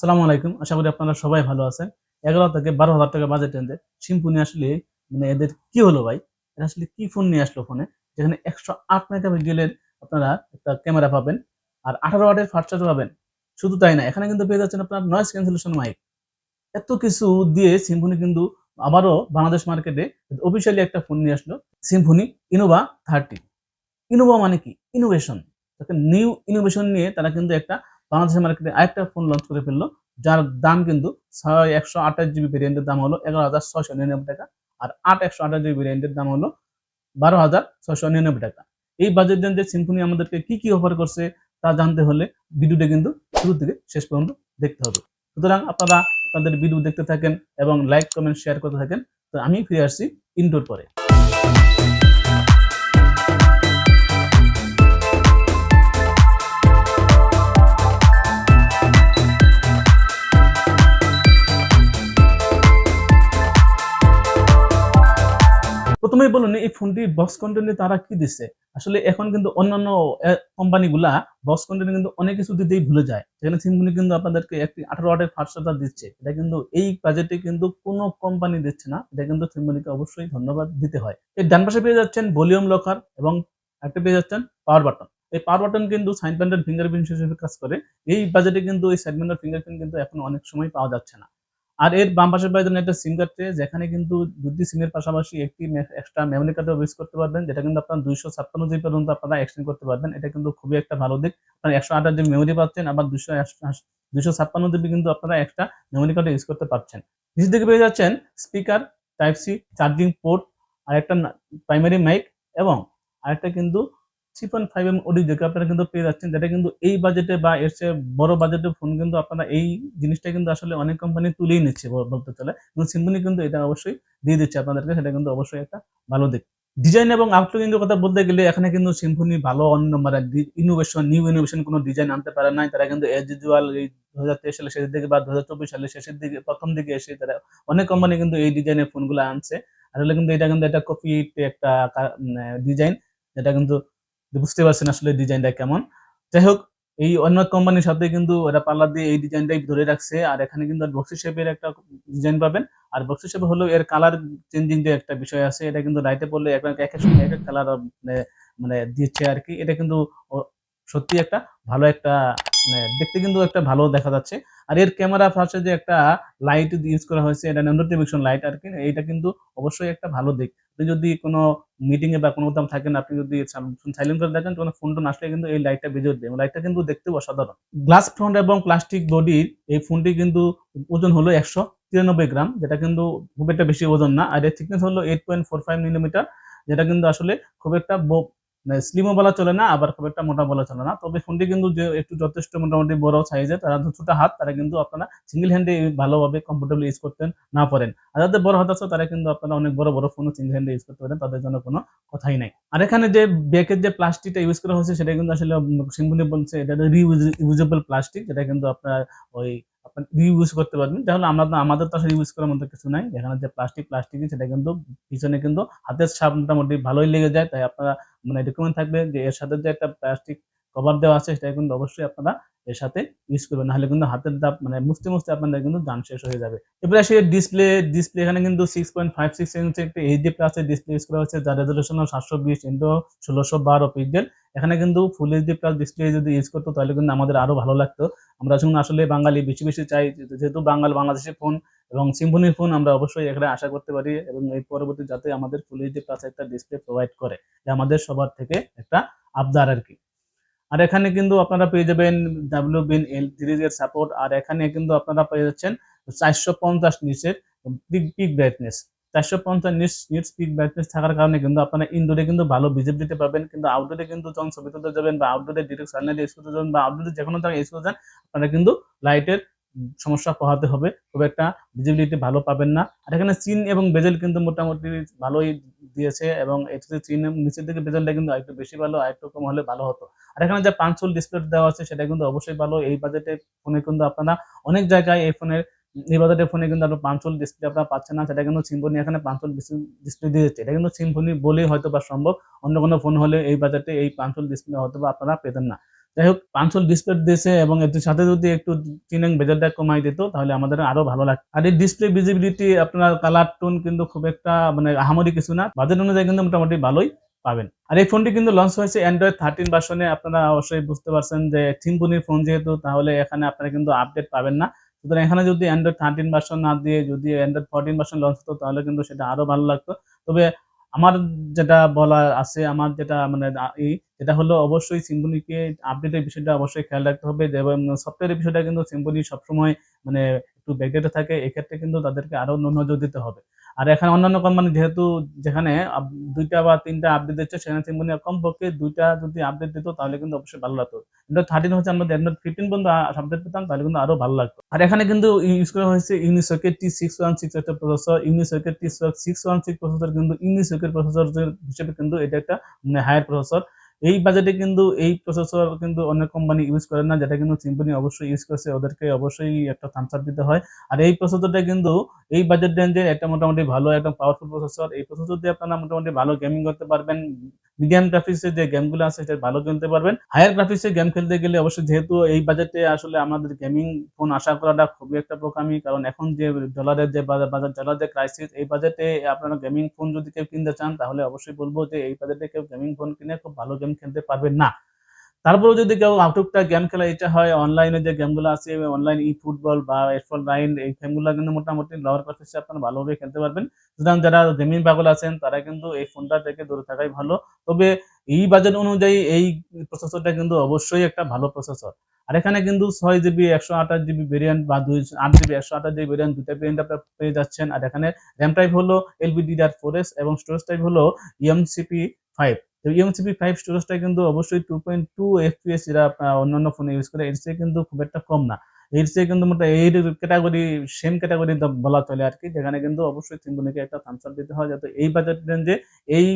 আসসালামু আলাইকুম। আশা করি আপনারা সবাই ভালো আছেন। ১১ থেকে ১২,০০০ টাকা বাজেট রেঞ্জে সিম্ফনি আসলে এদের কি হলো ভাই? এরা আসলে কি ফোন নিয়ে আসলো ফোনে? যেখানে ১০৮ মেগাপিক্সেলের আপনারা একটা ক্যামেরা পাবেন আর ১৮ ওয়াটের ফাস্ট চার্জ পাবেন। শুধু তাই না, এখানে কিন্তু পেয়ে যাচ্ছেন আপনার নয়েজ ক্যান্সেলেশন মাইক। এত কিছু দিয়ে সিম্ফনি কিন্তু আবারও বাংলাদেশ মার্কেটে অফিসিয়ালি একটা ফোন নিয়ে আসলো, সিম্ফনি ইনোভা 30। ইনোভা মানে কি? ইনোভেশন। একটা নিউ ইনোভেশন নিয়ে তারা কিন্তু একটা বাংলাদেশের মার্কেটে আরেকটা ফোন লঞ্চ করে ফেললো। যার দাম কিন্তু ১২৮ জিবি ভেরিয়েন্টের দাম হলো ১১,৬৯৯ টাকা। আর ১২৮ জিবি ভেরিয়েন্টের দাম হলো ১২,৬৯৯ টাকা। এই বাজেট রেঞ্জে সিম্ফনি আমাদেরকে কি অফার করছে তা জানতে হলে ভিডিওটা কিন্তু শুরু থেকে শেষ পর্যন্ত দেখতে হবে। সুতরাং আপনারা আপনাদের ভিডিও দেখতে থাকেন এবং লাইক, কমেন্ট, শেয়ার করতে থাকেন। তো আমি ফিরে আসছি ইন্ট্রোর পরে। প্রথমেই বলুন এই ফোনটির বক্স কন্টেন্টে তারা কি দিচ্ছে? আসলে এখন কিন্তু অন্যান্য কোম্পানিগুলা বক্স কন্টেন্টে কিন্তু অনেক কিছু দিতেই ভুলে যায়। সেখানে সিম্ফনি কিন্তু আপনাদেরকে একটি ১৮ ওয়াটের ফাস্ট চার্জার দিচ্ছে। এটা কিন্তু এই বাজেটে কিন্তু কোনো কোম্পানি দিচ্ছে না। এটা কিন্তু সিম্ফনিকে অবশ্যই ধন্যবাদ দিতে হয়। এর ডান পাশে পেয়ে যাচ্ছেন ভলিউম লকার এবং আরেকটা পেয়ে যাচ্ছেন পাওয়ার বাটন। এই পাওয়ার বাটন কিন্তু সাইড ব্যান্ডের ফিঙ্গারপ্রিন্ট হিসেবে কাজ করে। এই বাজেটে কিন্তু এই সাইড ব্যান্ডের ফিঙ্গারপ্রিন্ট কিন্তু এখন অনেক সময় পাওয়া যাচ্ছে না। আর এর বাম পাশে পেয়ে যাবেন একটা সিম কার্ড ট্রে, যেখানে কিন্তু ২টি সিমের পাশাপাশি একটি এক্সট্রা মেমরি কার্ডও ইউজ করতে পারবেন, যেটা কিন্তু আপনার ২৫৬ জিবি পর্যন্ত আপনারা এক্সটেন্ড করতে পারবেন। এটা কিন্তু খুবই একটা ভালো দিক। আপনারা ১২৮ জিবি মেমরি পাচ্ছেন, আবার ২৫৬ জিবি কিন্তু আপনারা এক্সট্রা মেমরি কার্ডও ইউজ করতে পারছেন। নিচের দিকে পেয়ে যাচ্ছেন speaker, type C, charging port, আর একটা প্রাইমারি মাইক এবং আরেকটা কিন্তু 3.5mm অডিও জ্যাক আপনারা কিন্তু পেয়ে যাচ্ছেন, যেটা কিন্তু এই বাজেটে বা এর চেয়ে বড় বাজেটের ফোন কিন্তু আপনারা এই জিনিসটা কিন্তু আসলে অনেক কোম্পানি তুলেই নিচ্ছে বলতে চলে। কিন্তু সিম্ফনি কিন্তু এটা অবশ্যই দিয়ে দিচ্ছে আপনাদেরকে, সেটা কিন্তু অবশ্যই একটা ভালো দিক। ডিজাইন এবং আউটলুকিং এর কথা বলতে গেলে এখানে কিন্তু সিম্ফনি ভালো অন্য মানে নিউ ইনোভেশন কোনো ডিজাইন আনতে পারে নাই। তারা কিন্তু এজ ইউজুয়াল এই ২০২৩ সালের শেষের দিকে বা ২০২৪ সালের শেষের দিকে প্রথম দিকে এসে তারা অনেক কোম্পানি কিন্তু এই ডিজাইনের ফোনগুলো আনছে। আসলে কিন্তু এটা কিন্তু একটা কপি একটা ডিজাইন, যেটা কিন্তু বুঝতে পারছেন আসলে ডিজাইনটা কেমন। যাই হোক, এই অন্য কোম্পানির সাথে কিন্তু ওরা পাল্লা দিয়ে এই ডিজাইনটাই ধরে রাখছে। আর এখানে কিন্তু বক্সি শেপের একটা ডিজাইন পাবেন। আর বক্সি শেপ হলেও এর কালার চেঞ্জিং যে একটা বিষয় আছে, এটা কিন্তু লাইটে পড়লে একেক সময় একেক কালার মানে মানে দিচ্ছে আরকি। এটা কিন্তু ও সত্যি একটা ভালো একটা দেখতে কিন্তু একটা ভালো দেখা যাচ্ছে। আর এর ক্যামেরা ফার্স্টে যে একটা লাইট ইউজ করা হয়েছে, এটা নোটিফিকেশন লাইট আরকি। এইটা কিন্তু অবশ্যই একটা ভালো দিক। আপনি যদি কোনো মিটিং এ বা কোনো কোথাও থাকেন, আপনি যদি সাইলেন্ট করে দেখেন, তখন ফোন-টোন আসলে কিন্তু এই লাইটটা বেজে উঠবে এবং লাইটটা কিন্তু দেখতেও অসাধারণ। গ্লাস ফ্রন্ট এবং প্লাস্টিক বডির এই ফোনটি কিন্তু ওজন হলো ১৯৩ গ্রাম, যেটা কিন্তু খুব একটা বেশি ওজন না। আর এর থিকনেস হলো 8.45 মিলিমিটার, যেটা কিন্তু আসলে খুব একটা স্লিমও বলা চলে না, আবার খুব একটা মোটা বলা চলে না। তবে ফোনটি কিন্তু যে একটু যথেষ্ট মোটামুটি বড় সাইজের, তারা ছোট হাত, তারা কিন্তু আপনারা সিঙ্গেল হ্যান্ডে ভালোভাবে কমফোর্টেবলি ইউজ করতে না পারেন। আর যাদের বড় হাত আছে, তারা কিন্তু আপনারা অনেক বড় ফোনও সিঙ্গেল হ্যান্ডে ইউজ করতে পারেন, তাদের জন্য কোনো কথাই নাই। আর এখানে যে ব্যাকের যে প্লাস্টিকটা ইউজ করা হয়েছে, সেটা কিন্তু আসলে সিম্ফনি বলছে এটা রিইউজেবল প্লাস্টিক, যেটা কিন্তু আপনার ওই আপনার রিইউজ করতে পারবেন। তাহলে আমাদের তো আসলে ইউজ করার মতো কিছু নাই। এখানে যে প্লাস্টিকই সেটা কিন্তু পিছনে কিন্তু হাতের ছাপ মোটামুটি ভালোই লেগে যায়। তাই আপনারা রিকমেন্ড থাকবে যে এর সাথে যে একটা প্লাস্টিক কভার দেওয়া আছে, সেটা কিন্তু অবশ্যই আপনারা এর সাথে ইউজ করবেন। নাহলে কিন্তু হাতের দাগ মুছতে আপনাদের কিন্তু যান শেষ হয়ে যাবে। এরপরে আসি ডিসপ্লে এখানে কিন্তু 6.56 ইঞ্চি একটা এইচডি প্লাস এর ডিসপ্লে ইউজ করা হয়েছে, যার রেজোলিউশন হলো 720x1612 পিক্সেল। এখানে কিন্তু ফুল এইচডি প্লাস ডিসপ্লে যদি ইউজ করতো, তাহলে কিন্তু আমাদের আরো ভালো লাগতো। আমরা যখন আসলে বাঙালি বেশি চাই, যেহেতু বাংলাদেশের ফোন এবং সিম্ফনির ফোন, আমরা অবশ্যই এখানে আশা করতে পারি এবং এই পরবর্তী যাতে আমাদের ফুল এইচডি প্লাস একটা ডিসপ্লে প্রোভাইড করে, আমাদের সবার থেকে একটা আবদার আরকি। আর এখানে কিন্তু আপনারা পেয়ে যাবেন WBN L3 এর সাপোর্ট। আর এখানে কিন্তু আপনারা পেয়ে যাচ্ছেন 450 নিটসের peak brightness. 450 nits peak brightness থাকার কারণে কিন্তু আপনারা ইনডোরে কিন্তু ভালো ভিজিবিলিটি পাবেন, কিন্তু আউটডোরে কিন্তু যখন ছবি তুলতে যাবেন বা আউটডোরে ডিরেক্ট সানলাইট ইউজ করতে যাবেন বা আউটডোরে যেকোনো জায়গায় ইউজ করতে যান, আপনারা কিন্তু লাইটের সমস্যা পোহাতে হবে, খুব একটা ভিজিবিলিটি ভালো পাবেন না। আর এখানে চিন এবং বেজেল কিন্তু মোটামুটি ভালোই দিয়েছে এবং এটাতে চিন নিচের দিকে বেজেলটা কিন্তু আরেকটু বেশি ভালো, আরেকটু কম হলে ভালো হতো। আর এখানে যে পাঁচ হোল ডিসপ্লে দেওয়া আছে, সেটা কিন্তু অবশ্যই ভালো। এই বাজেটে ফোনে কিন্তু আপনারা অনেক জায়গায় এই বাজেটের ফোনে কিন্তু আপনার 5 হোল ডিসপ্লে আপনারা পাচ্ছেন না, সেটা কিন্তু সিম্ফনি এখানে 5 হোল ডিসপ্লে দিয়ে দিচ্ছে। এটা কিন্তু সিম্ফনি বলেই হয়তো বা সম্ভব, অন্য কোনো ফোন হলে এই বাজেটে এই 5 হোল ডিসপ্লে হয়তো বা আপনারা পেতেন না। যাই হোক 500 ডিসপ্লে দিয়েছে এবং এর সাথে যদি একটু টিনিং বেজেলটা কমাই দিত তাহলে আমাদের আরো ভালো লাগতো। আর এই ডিসপ্লে ভিজিবিলিটি আপনার কালার টোন কিন্তু খুব একটা মানে আহামরি কিছু না, বাজেট অনুযায়ী কিন্তু মোটামুটি ভালোই পাবেন। আর এই ফোনটি কিন্তু লঞ্চ হয়েছে অ্যান্ড্রয়েড 13 ভার্সনে। আপনারা অবশ্যই বুঝতে পারছেন যে সিম্ফনির ফোন যেহেতু, তাহলে এখানে আপনারা কিন্তু আপডেট পাবেন না। সুতরাং এখানে যদি অ্যান্ড্রয়েড 13 ভার্সন না দিয়ে যদি অ্যান্ড্রয়েড 14 ভার্সন লঞ্চ হতো তাহলে কিন্তু সেটা আরো ভালো লাগতো। তবে আমার যেটা বলার আছে, আমার যেটা মানে যেটা হলো অবশ্যই সিম্ফনিকে আপডেটের বিষয়টা অবশ্যই খেয়াল রাখতে হবে, এবং সফটওয়্যারের বিষয়টা কিন্তু সিম্ফনি সবসময় মানে একটু ব্যাকডেটে থাকে। এক্ষেত্রে কিন্তু তাদেরকে আরো নজর দিতে হবে। আর এখানে অন্যান্য কোম্পানি যেহেতু যেখানে 2টা বা 3টা আপডেট দিচ্ছে, সেখানে সিম্ফনি কমপক্ষে 2টা যদি আপডেট দিত তাহলে কিন্তু অবশ্যই ভালো লাগতো। অ্যান্ড্রয়েড 13 হচ্ছে আমরা অ্যান্ড্রয়েড 15 পর্যন্ত আপডেট পেতাম তাহলে কিন্তু আরো ভালো লাগতো। আর এখানে কিন্তু ইউজ করা হয়েছে ইউনিসকেট T616 একটা প্রসেসর। ইউনিসকেট T616 প্রসেসর কিন্তু ইউনিসকেট প্রসেসর হিসেবে কিন্তু এটা একটা হায়ার প্রসেসর। এই বাজেটে কিন্তু এই প্রসেসর কিন্তু অনেক কোম্পানি ইউজ করে না, যেটা কিন্তু সিম্ফনি অবশ্যই ইউজ করছে, ওদেরকে অবশ্যই একটা থামস আপ দিতে হয়। আর এই প্রসেসরটা কিন্তু এই বাজেট রেঞ্জে একটা মোটামুটি ভালো একটা পাওয়ারফুল প্রসেসর। এই প্রসেসর দিয়ে আপনারা মোটামুটি ভালো গেমিং করতে পারবেন। মিডিয়াম গ্রাফিক্সের যে গেমগুলো আছে সেটা ভালো খেলতে পারবেন। হায়ার গ্রাফিক্সের গেম খেলতে গেলে অবশ্যই, যেহেতু এই বাজেটে আসলে আমাদের গেমিং ফোন আশা করাটা খুবই একটা বোকামি, কারণ এখন যে ডলারের যে বাজার ডলার যে ক্রাইসিস, এই বাজেটে আপনারা গেমিং ফোন যদি কেউ কিনতে চান তাহলে অবশ্যই বলবো যে এই বাজেটে কেউ গেমিং ফোন কিনে খুব ভালো গেম খেলতে পারবেন না। তারপরেও যদি কেউ টুকটাক গেম খেলা ইচ্ছা হয়, অনলাইনে যে গেমগুলো আছে অনলাইন ফুটবল বা F9 এই গেমগুলো কিন্তু মোটামুটি লোয়ার গ্রাফিক্সে আপনারা ভালোভাবে খেলতে পারবেন। সুতরাং যারা গেমিং পাগল আছেন তারা কিন্তু এই ফোনটা থেকে দূরে থাকাই ভালো। তবে এই বাজেট অনুযায়ী এই প্রসেসরটা কিন্তু অবশ্যই একটা ভালো প্রসেসর। আর এখানে কিন্তু 6 জিবি 128 জিবি ভেরিয়েন্ট বা 8 জিবি 128 জিবি ভেরিয়েন্ট, দুটা ভেরিয়েন্ট আপনারা পেয়ে যাচ্ছেন। আর এখানে র্যাম টাইপ হলো LPDDR4S এবং স্টোরেজ টাইপ হলো EMCP5। তো EMCP5 স্টোরেজটা কিন্তু অবশ্যই 2.2 FPS, যেটা অন্যান্য ফোনে ইউজ করে এর চেয়ে কিন্তু খুব একটা কম না। এর চেয়ে কিন্তু এর ক্যাটাগরি সেম ক্যাটাগরি বলা চলে আরকি, যেখানে কিন্তু অবশ্যই সিম্ফনিকে একটা থামস আপ দিতে হয় যাতে এই বাজেট রেঞ্জে এই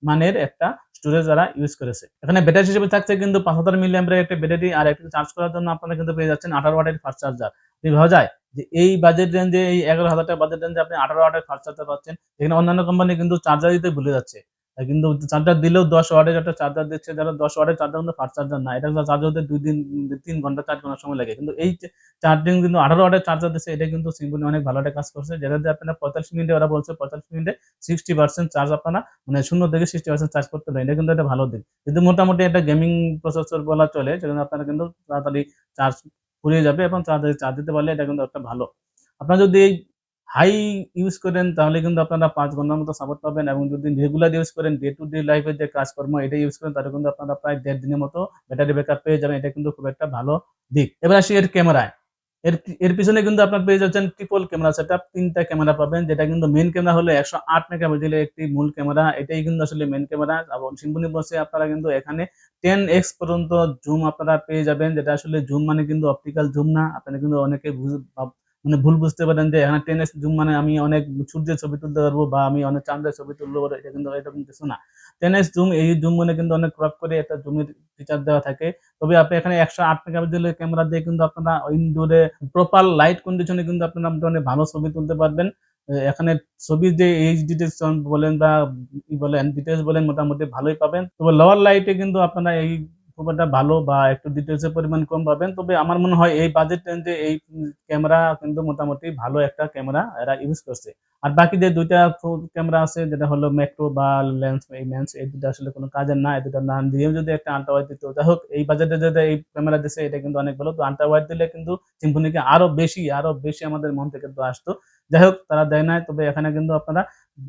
মানের একটা স্টোরেজ যারা ইউজ করেছে। এখানে ব্যাটারি হিসেবে থাকছে কিন্তু 5000 মিলিঅ্যাম্পিয়ার একটা ব্যাটারি, আর একটা চার্জ করার জন্য আপনারা কিন্তু পেয়ে যাচ্ছেন 18 ওয়াটের ফাস্ট চার্জার। ভাবা যায় যে এই বাজেট রেঞ্জে, এই 11,000 টাকা বাজেট রেঞ্জে আপনি 18 ওয়াটের ফাস্ট চার্জার পাচ্ছেন, যেখানে অন্যান্য কোম্পানি কিন্তু চার্জার দিতে ভুলে যাচ্ছে। কিন্তু চার্জার দিলেও 10 ওয়াটের একটা চার্জার দিচ্ছে, যারা 10 ওয়াটের চার্জার কিন্তু ফাস্ট চার্জার না। এটা চার্জ হতে 2 দিন 3 ঘন্টা চার্জ করার সময় লাগে। কিন্তু এই চার্জিং কিন্তু 18 ওয়াটের চার্জার দিচ্ছে, এটা কিন্তু সিম্ফনি অনেক ভালো একটা কাজ করছে। যেটা দিয়ে আপনারা 45 মিনিটে, ওরা বলছে 45 মিনিটে 60% চার্জ আপনারা মানে 0 থেকে 60% চার্জ করতে পারেন। এটা কিন্তু একটা ভালো দিক। কিন্তু মোটামুটি একটা গেমিং প্রসেসর বলা চলে, সেজন্য আপনারা কিন্তু তাড়াতাড়ি চার্জ ফুরিয়ে যাবে এবং চার্জ দিতে পারলে এটা কিন্তু একটা ভালো। আপনারা যদি এই হাই ইউজ করেন তাহলে কিন্তু আপনারা 5 ঘন্টার মতো সাপোর্ট পাবেন, এবং যদি রেগুলার ইউজ করেন, ডে টু ডে লাইফের যে কাজকর্ম এটা ইউজ করেন, তাহলে কিন্তু আপনারা প্রায় 1.5 দিনের মতো ব্যাটারি ব্যাকআপ পেয়ে যাবেন। এটা কিন্তু খুব একটা ভালো দিক। এবার আসি এর ক্যামেরায়। এর এর পিছনে কিন্তু আপনার পেয়ে যাচ্ছেন ট্রিপল ক্যামেরা সেটআপ, 3টা ক্যামেরা পাবেন, যেটা কিন্তু মেইন ক্যামেরা হলো 108 মেগাপিক্সেলের একটি মূল ক্যামেরা। এটাই কিন্তু আসলে মেইন ক্যামেরা, এবং সিম্ফনি বসে আপনারা কিন্তু এখানে 10x পর্যন্ত জুম আপনারা পেয়ে যাবেন, যেটা আসলে জুম মানে কিন্তু অপটিক্যাল জুম না। আপনারা কিন্তু অনেকে মানে ভুল বুঝতে পারেন যে এখানে 10x জুম মানে আমি অনেক সূর্যের ছবি তুলতে পারবো বা আমি অনেক চাঁদের ছবি তুলতে পারবো, এটা কিন্তু এরকম কিছু না। 10x জুম, এই জুম মানে কিন্তু অনেক ক্রপ করে একটা জুমের ফিচার দেওয়া থাকে। তবে আপনি এখানে 108 মেগাপিক্সেলের ক্যামেরা দিয়ে কিন্তু আপনারা ইনডোরে প্রপার লাইট কন্ডিশনে কিন্তু আপনারা মোটামুটি ভালো ছবি তুলতে পারবেন। এখানে ছবির যে এইচডি বলেন বা বলেন ডিটেলস বলেন মোটামুটি ভালোই পাবেন। তবে লোয়ার লাইটে কিন্তু আপনারা এই খুব একটা ভালো বা একটু ডিটেলস এর পরিমাণ কম পাবেন। তবে আমার মনে হয় এই বাজেট রেঞ্জে এই ক্যামেরা কিন্তু মোটামুটি ভালো একটা ক্যামেরা এরা ইউজ করছে। আর বাকি যে 2টা ক্যামেরা আছে, যেটা হলো ম্যাক্রো বা লেন্স, এই দুটো আসলে কোনো কাজের না। এই দুটো না দিয়েও যদি একটা আল্ট্রা ওয়াইড দিত, যাই হোক এই বাজেটে যদি এই ক্যামেরা দিছে এটা কিন্তু অনেক ভালো। তো আল্ট্রা ওয়াইড দিলে কিন্তু সিম্ফনিকে আরো বেশি আমাদের মন থেকে তো আসতো। যাই হোক তারা দেয় নাই। তবে এখানে কিন্তু আপনারা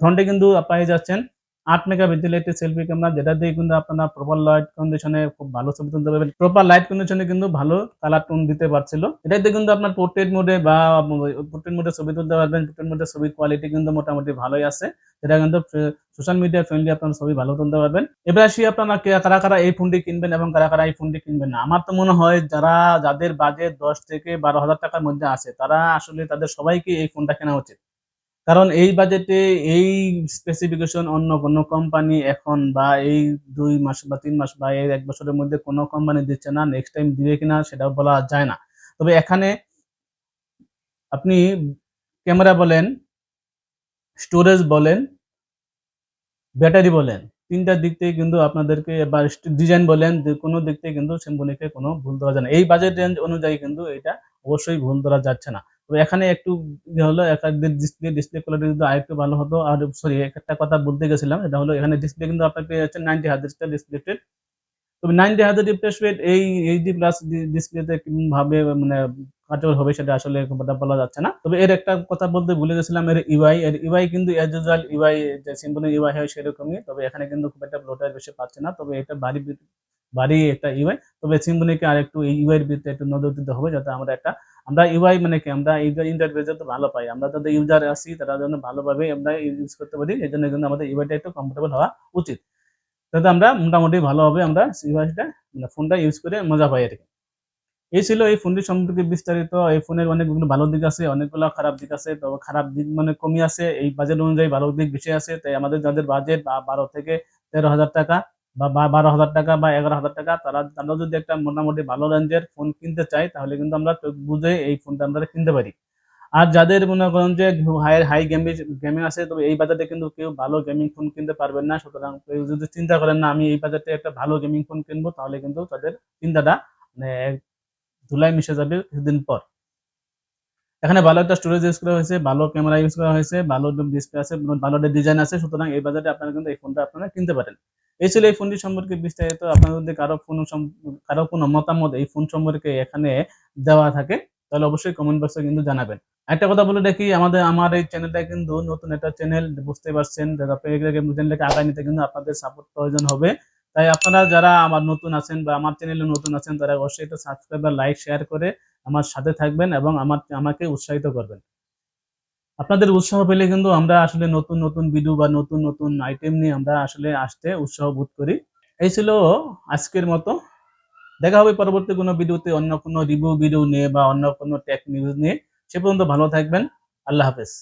ফ্রন্টে কিন্তু পেয়ে যাচ্ছেন 8 মেগাপিক্সেলের একটি সেলফি ক্যামেরা, যেটা দিয়ে কিন্তু আপনারা প্রপার লাইট কন্ডিশনে খুব ভালো ছবি তুলতে পারবেন। প্রপার লাইট কন্ডিশনে কিন্তু ভালো কালার টোন দিতে পারছিল। এটাতে কিন্তু আপনার পোর্ট্রেট মোডে বা পোর্ট্রেট মোডে ছবি তুলতে পারবেন। পোর্ট্রেট মোডে ছবির কোয়ালিটি কিন্তু মোটামুটি ভালোই আছে, যেটা কিন্তু সোশ্যাল মিডিয়া ফ্রেন্ডলি, আপনারা ছবি ভালো তুলতে পারবেন। এবার আসি আপনারা কারা কারা এই ফোনটি কিনবেন এবং কারা কারা এই ফোনটি কিনবেন না। আমার তো মনে হয় যাদের বাজেট 10 থেকে 12,000 টাকার মধ্যে আছে, তারা আসলে তাদের সবাইকে এই ফোনটা কেনা উচিত। কারণ এই বাজেটে এই স্পেসিফিকেশন অন্য কোনো কোম্পানি এখন বা এই 2 মাস বা 3 মাস বা এই 1 বছরের মধ্যে কোনো কোম্পানি দিচ্ছে না। নেক্সট টাইম দিবে কিনা সেটাও বলা যায় না। তবে এখানে আপনি ক্যামেরা বলেন, স্টোরেজ বলেন, ব্যাটারি বলেন, তিনটার দিক থেকে কিন্তু আপনাদেরকে বা ডিজাইন বলেন কোনো দিক থেকে কিন্তু সিম্ফনিকে কোনো ভুল ধরা যায় না। এই বাজেট রেঞ্জ অনুযায়ী কিন্তু এটা অবশ্যই ভুল ধরা যাচ্ছে না। তো এখানে একটু হলো ডিসপ্লে কোয়ালিটি কিন্তু আরেকটু ভালো হতো। আর সরি, একটা কথা বলতে গেছিলাম, এটা হলো এখানে ডিসপ্লে কিন্তু আপনাকে হচ্ছে 90 হার্টজ ডিসপ্লে রেট। তবে 90 হার্টজ রিফ্রেশ রেট এই এইচডি প্লাস ডিসপ্লেতে ভাবে মানে কার্যকর হবে সেটা আসলে বলা যাচ্ছে না। তবে এর একটা কথা বলতে ভুলে গেছিলাম, এর ইউআই কিন্তু অ্যাজ ইউজুয়াল ইউআই যে সিম্ফনি ইউআই হয় সেরকমই। তবে এখানে কিন্তু খুব একটা ব্লোটার বেশি পাচ্ছে না। তবে এটা ভারী একটা ইউআই। তবে সিম্ফনিকে আরেকটু এই ইউআই এর ভিতরে একটু নজর দিতে হবে, যাতে আমরা ইউআই মানে কি আমরা ইউজার ইন্টারফেস যাতে ভালো পাই। আমরা যাদের ইউজার আছি তারা যেন ভালোভাবে আমরা ইউজ করতে পারি। এজন্য কিন্তু আমাদের ইউআইটা একটু কমফোর্টেবল হওয়া উচিত। যাতে আমরা মোটামুটি ভালোভাবে আমরা ডিভাইসটা মানে ফোনটা ইউজ করে মজা পাই আরকি। এই ছিল এই ফোনটি সম্পর্কে বিস্তারিত। এই ফোনের অনেকগুলো ভালো দিক আছে, অনেকগুলো খারাপ দিক আছে। তো খারাপ দিক মানে কমই আছে। এই বাজেট অনুযায়ী ভালো দিক বেশি আছে। তাই আমাদের যাদের বাজেট 12 থেকে 13,000 টাকা বা 12,000 টাকা বা 11,000 টাকা তারা যদি একটা মোটামুটি ভালো রেঞ্জের ফোন কিনতে চায়, তাহলে কিন্তু আমরা চোখ বুজে এই ফোনটা আমরা কিনতে পারি। আর যাদের মনে করেন যে হাই গেমিং আছে, তবে এই বাজেটে কিন্তু কেউ ভালো গেমিং ফোন কিনতে পারবেন না। সুতরাং কেউ যদি চিন্তা করেন না আমি এই বাজেটে একটা ভালো গেমিং ফোন কিনবো, তাহলে কিন্তু তাদের চিন্তাটা মানে ধুলায় মিশে যাবে কিছুদিন পর। এখানে ভালো একটা স্টোরেজ ইউজ করা হয়েছে, ভালো ক্যামেরা ইউজ করা হয়েছে, ভালো ডিসপ্লে আছে, ভালো ডিজাইন আছে। সুতরাং এই বাজেটে আপনারা কিন্তু এই ফোনটা আপনারা কিনতে পারেন। এই ছিল এই ফোনটি সম্পর্কে বিস্তারিত। আপনাদের যদি কারো কোনো মতামত এই ফোন সম্পর্কে এখানে দেওয়া থাকে, তাহলে অবশ্যই কমেন্ট বক্সে কিন্তু জানাবেন। একটা কথা বলে রাখি, আমার এই চ্যানেলটা কিন্তু নতুন একটা চ্যানেল, বুঝতে পারছেন। চ্যানেলটাকে আগায় নিতে কিন্তু আপনাদের সাপোর্ট প্রয়োজন হবে। তাই আপনারা যারা আমার নতুন আছেন বা আমার চ্যানেলে নতুন আছেন, তারা অবশ্যই এটা সাবস্ক্রাইব বা লাইক শেয়ার করে আমার সাথে থাকবেন এবং আমাকে উৎসাহিত করবেন। আপনাদের উৎসাহ পেলে কিন্তু আমরা আসলে নতুন নতুন ভিডিও বা নতুন নতুন আইটেম নিয়ে আমরা আসলে আসতে উৎসাহ বোধ করি। এই ছিল আজকের মতো। দেখা হবে পরবর্তী কোনো ভিডিওতে, অন্য কোনো রিভিউ ভিডিও নিয়ে বা অন্য কোনো টেক নিউজ নিয়ে। সে পর্যন্ত ভালো থাকবেন। আল্লাহ হাফেজ।